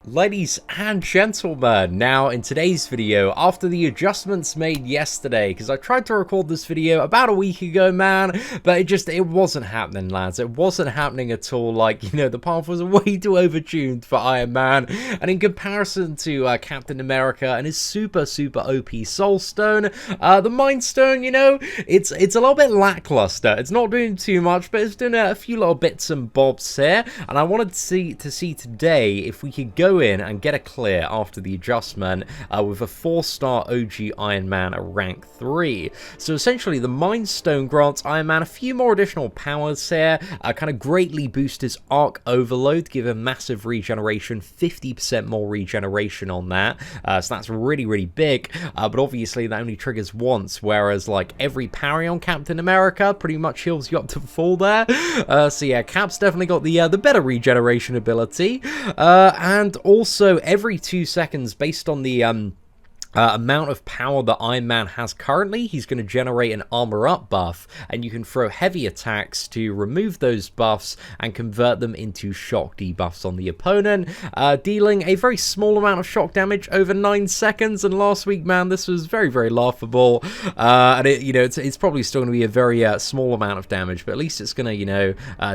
Ladies and gentlemen, now in today's video, after the adjustments made yesterday, because I tried to record this video about a week ago, man, but it wasn't happening, lads. It wasn't happening at all. Like, you know, the path was way too overtuned for Iron Man, and in comparison to Captain America and his super OP Soul Stone, the Mind Stone, you know, it's a little bit lackluster. It's not doing too much, but it's doing a few little bits and bobs here, and I wanted to see today if we could go in and get a clear after the adjustment with a 4-star OG Iron Man at rank 3. So essentially the Mind Stone grants Iron Man a few more additional powers here, kind of greatly boost his arc overload, give him massive regeneration, 50% more regeneration on that, so that's really big, but obviously that only triggers once, whereas like every parry on Captain America pretty much heals you up to full there. So yeah, Cap's definitely got the better regeneration ability, and also every 2 seconds, based on the amount of power that Iron Man has currently, he's going to generate an armor up buff, and you can throw heavy attacks to remove those buffs and convert them into shock debuffs on the opponent, dealing a very small amount of shock damage over 9 seconds. And last week, man, this was very laughable, and it's probably still going to be a very small amount of damage, but at least it's going to, you know,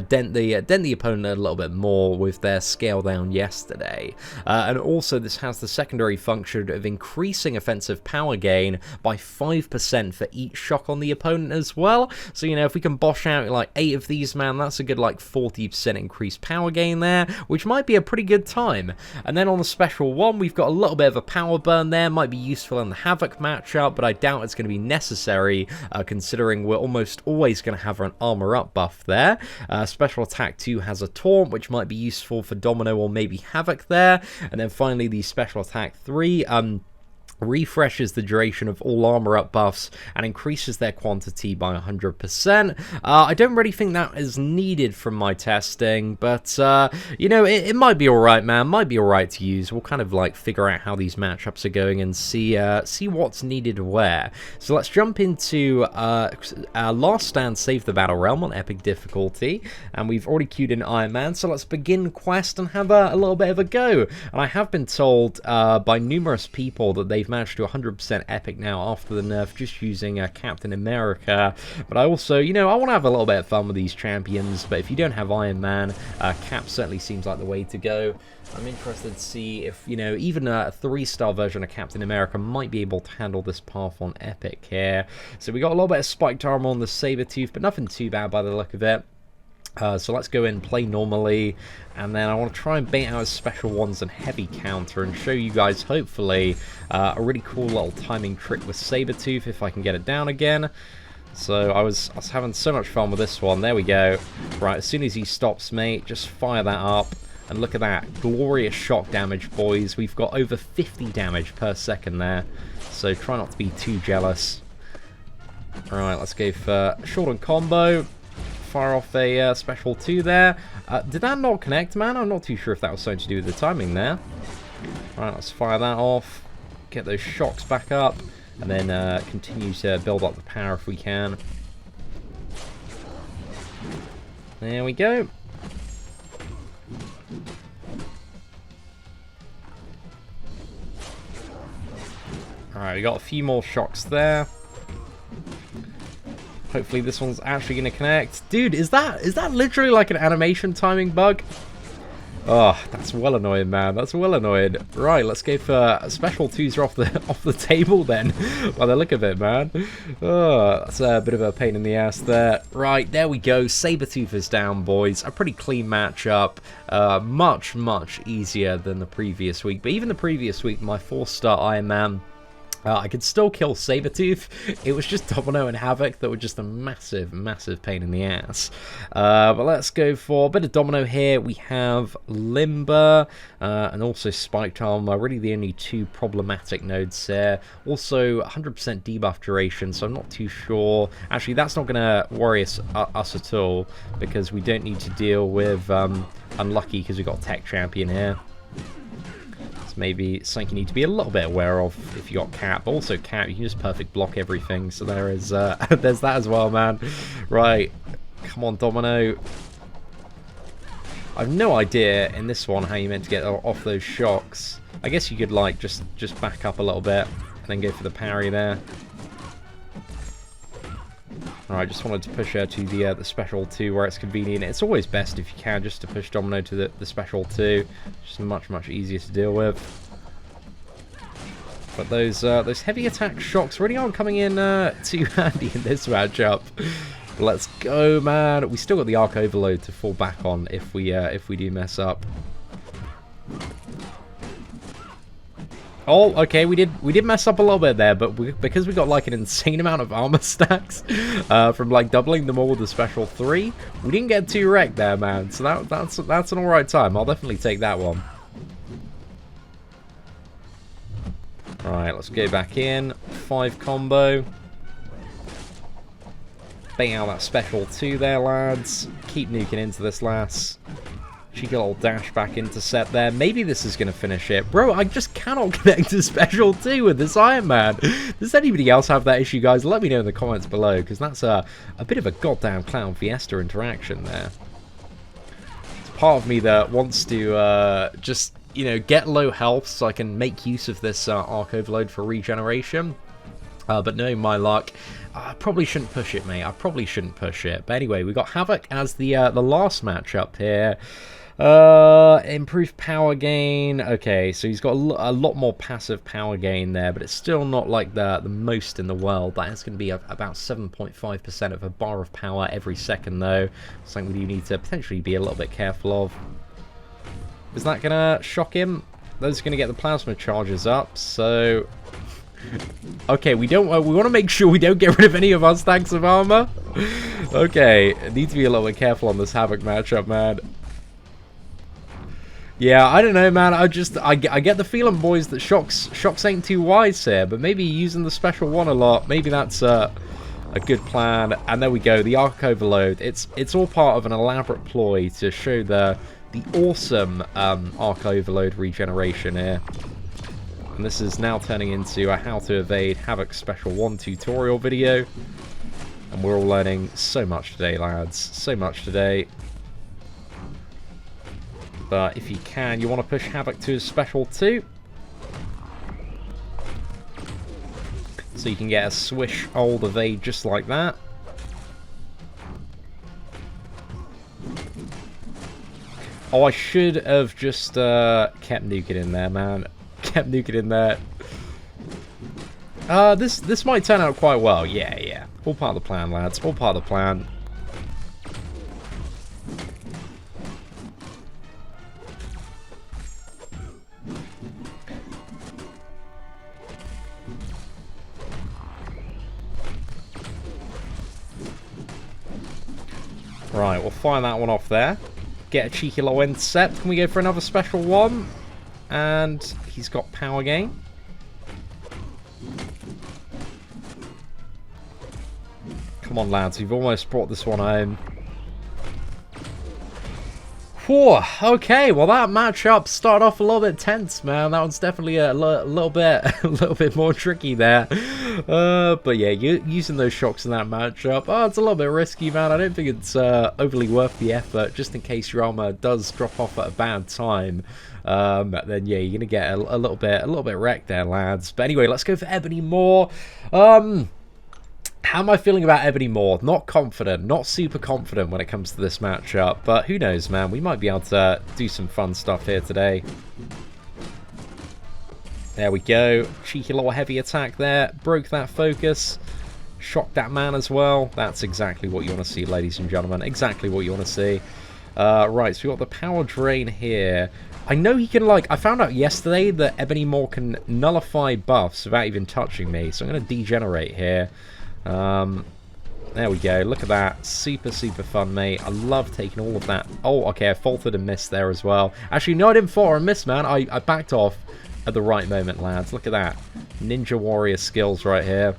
dent the opponent a little bit more with their scale down yesterday. And also this has the secondary function of increasing offensive power gain by 5% for each shock on the opponent as well. So, you know, if we can bosh out like 8 of these, man, that's a good like 40% increased power gain there, which might be a pretty good time. And then on the special one, we've got a little bit of a power burn there, might be useful in the Havok matchup, but I doubt it's going to be necessary, considering we're almost always going to have an armor up buff there. Special attack 2 has a taunt, which might be useful for Domino or maybe Havok there. And then finally the special attack 3, refreshes the duration of all armor up buffs and increases their quantity by 100%. I don't really think that is needed from my testing, but you know, it might be alright, man. Might be alright to use. We'll kind of like figure out how these matchups are going and see what's needed where. So let's jump into our last stand, Save the Battlerealm on Epic difficulty, and we've already queued in Iron Man, so let's begin quest and have a little bit of a go. And I have been told by numerous people that they've managed to 100% Epic now after the nerf, just using Captain America. But I also, you know, I want to have a little bit of fun with these champions, but if you don't have Iron Man, Cap certainly seems like the way to go. I'm interested to see if, you know, even a 3-star version of Captain America might be able to handle this path on Epic here. So we got a little bit of spiked armor on the Sabretooth, but nothing too bad by the look of it. So let's go in, play normally, and then I want to try and bait out his special ones and heavy counter and show you guys, hopefully, a really cool little timing trick with Sabretooth if I can get it down again. So I was having so much fun with this one. There we go. Right, as soon as he stops me, just fire that up. And look at that. Glorious shock damage, boys. We've got over 50 damage per second there. So try not to be too jealous. Alright, let's go for short and combo. Fire off a special 2 there. Did that not connect, man? I'm not too sure if that was something to do with the timing there. Alright, let's fire that off. Get those shocks back up. And then continue to build up the power if we can. There we go. Alright, we got a few more shocks there. Hopefully this one's actually going to connect. Dude, is that literally like an animation timing bug? Oh, that's well annoying, man. That's well annoying. Right, let's go for special 2s are off the table then, by the look of it, man. Oh, that's a bit of a pain in the ass there. Right, there we go. Sabretooth is down, boys. A pretty clean matchup. Much easier than the previous week. But even the previous week, my 4-star Iron Man, I could still kill Sabretooth. It was just Domino and Havok that were just a massive pain in the ass. But let's go for a bit of Domino here. We have Limber and also Spiked Armor. Really the only 2 problematic nodes here. Also 100% debuff duration, so I'm not too sure. Actually, that's not going to worry us at all, because we don't need to deal with Unlucky, because we've got Tech Champion here. Maybe something you need to be a little bit aware of if you got Cap. But also Cap, you can just perfect block everything. So there is there's that as well, man. Right, come on, Domino. I have no idea in this one how you're meant to get off those shocks. I guess you could, like, just back up a little bit and then go for the parry there. Alright, just wanted to push her to the special 2 where it's convenient. It's always best if you can just to push Domino to the special 2. Just much, much easier to deal with. But those heavy attack shocks really aren't coming in too handy in this matchup. Let's go, man. We still got the arc overload to fall back on if we do mess up. Oh, okay, we did mess up a little bit there, but because we got like an insane amount of armor stacks from like doubling them all with the special 3, we didn't get too wrecked there, man. So that's an alright time. I'll definitely take that one. Alright, let's go back in. 5 combo. Bang out that special 2 there, lads. Keep nuking into this lass. Cheeky little dash back into set there. Maybe this is going to finish it. Bro, I just cannot connect to special 2 with this Iron Man. Does anybody else have that issue, guys? Let me know in the comments below, because that's a bit of a goddamn Clown Fiesta interaction there. It's part of me that wants to just, you know, get low health so I can make use of this arc overload for regeneration. But knowing my luck, I probably shouldn't push it, mate. I probably shouldn't push it. But anyway, we got Havok as the last matchup here. Improved power gain. Okay, so he's got a lot more passive power gain there, but it's still not like the most in the world. That is going to be about 7.5% of a bar of power every second, though. Something we do need to potentially be a little bit careful of. Is that going to shock him? Those are going to get the plasma charges up, so... Okay, we want to make sure we don't get rid of any of our stacks of armor. Okay, need to be a little bit careful on this Havok matchup, man. Yeah, I don't know, man. I get the feeling, boys, that shocks ain't too wise here, but maybe using the special 1 a lot, maybe that's a good plan. And there we go, the arc overload. It's all part of an elaborate ploy to show the awesome arc overload regeneration here. And this is now turning into a how to evade Havok special 1 tutorial video. And we're all learning so much today, lads. So much today. But if you can, you want to push Havok to his special 2. So you can get a swish old evade just like that. Oh, I should have just kept nuking in there, man. Kept nuking in there. This might turn out quite well. Yeah. All part of the plan, lads. All part of the plan. Right, we'll fire that one off there. Get a cheeky little intercept. Can we go for another special 1? And he's got power gain. Come on, lads. We've almost brought this one home. Whew, okay, well that matchup started off a little bit tense, man. That one's definitely a little bit more tricky there. But yeah, using those shocks in that matchup, it's a little bit risky, man. I don't think it's overly worth the effort, just in case your armor does drop off at a bad time. Then yeah, you're gonna get a little bit wrecked there, lads. But anyway, let's go for Ebony Maw. How am I feeling about Ebony Maw? Not confident, not super confident when it comes to this matchup, but who knows, man. We might be able to do some fun stuff here today. There we go. Cheeky little heavy attack there. Broke that focus. Shocked that man as well. That's exactly what you want to see, ladies and gentlemen. Exactly what you want to see. Right, so we've got the power drain here. I know he can, like, I found out yesterday that Ebony Maw can nullify buffs without even touching me, so I'm going to degenerate here. There we go. Look at that. Super fun, mate. I love taking all of that. Oh, okay, I faltered and missed there as well. Actually, no, I didn't falter and miss, man. I backed off at the right moment, lads. Look at that. Ninja warrior skills right here.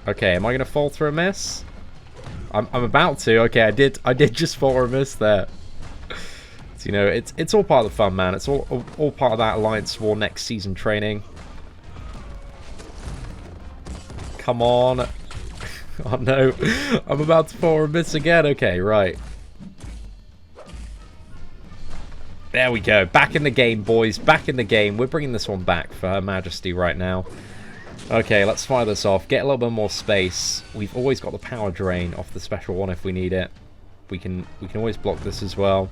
Okay, am I going to falter and miss? I'm about to. Okay, I did just falter and miss there. So, you know, it's all part of the fun, man. It's all part of that Alliance War next season training. Come on. Oh no, I'm about to fall and miss again. Okay, right. There we go. Back in the game, boys. Back in the game. We're bringing this one back for Her Majesty right now. Okay, let's fire this off. Get a little bit more space. We've always got the power drain off the special one if we need it. We can always block this as well.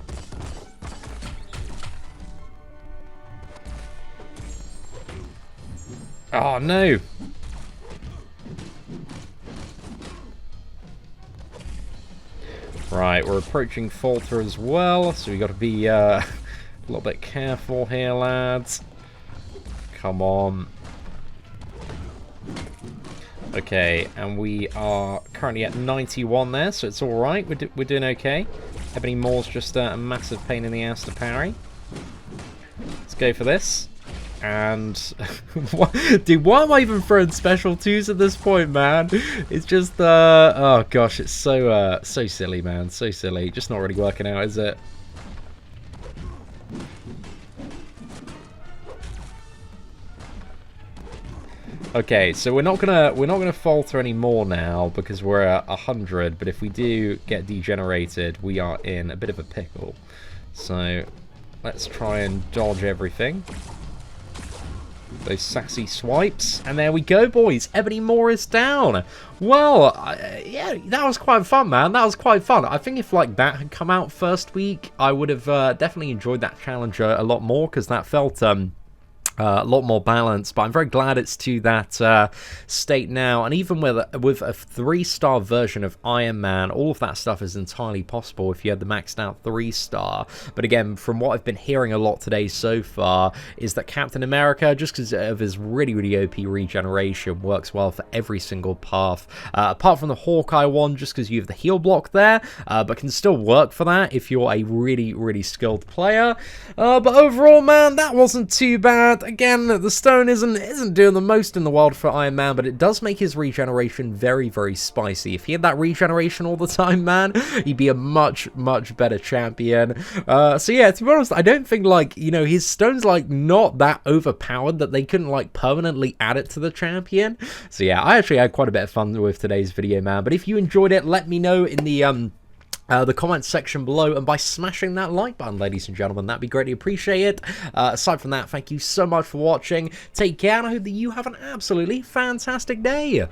Oh no. Right, we're approaching Falter as well, so we got to be a little bit careful here, lads. Come on. Okay, and we are currently at 91 there, so it's alright. We're doing okay. Ebony Maw's just a massive pain in the ass to parry. Let's go for this. And dude, why am I even throwing special twos at this point, man? It's just oh gosh, it's so so silly, man, so silly. Just not really working out, is it? Okay, so we're not gonna falter anymore now because we're at 100. But if we do get degenerated, we are in a bit of a pickle. So let's try and dodge everything. Those sassy swipes. And there we go, boys. Ebony Maw is down. Well, yeah, that was quite fun, man. That was quite fun. I think if, like, that had come out first week, I would have definitely enjoyed that challenge a lot more, because that felt a lot more balanced, but I'm very glad it's to that state now. And even with a 3-star version of Iron Man, all of that stuff is entirely possible if you had the maxed out 3-star. But again, from what I've been hearing a lot today so far, is that Captain America, just because of his really OP regeneration, works well for every single path. Apart from the Hawkeye one, just because you have the heal block there, but can still work for that if you're a really skilled player. But overall, man, that wasn't too bad. Again, the stone isn't doing the most in the world for Iron Man, but it does make his regeneration very spicy. If he had that regeneration all the time, man, he'd be a much better champion. So yeah, to be honest, I don't think, like, you know, his stone's like not that overpowered that they couldn't like permanently add it to the champion. So yeah, I actually had quite a bit of fun with today's video, man. But if you enjoyed it, let me know in the comments section below, and by smashing that like button, ladies and gentlemen, that'd be greatly appreciated. Aside from that, thank you so much for watching. Take care, and I hope that you have an absolutely fantastic day.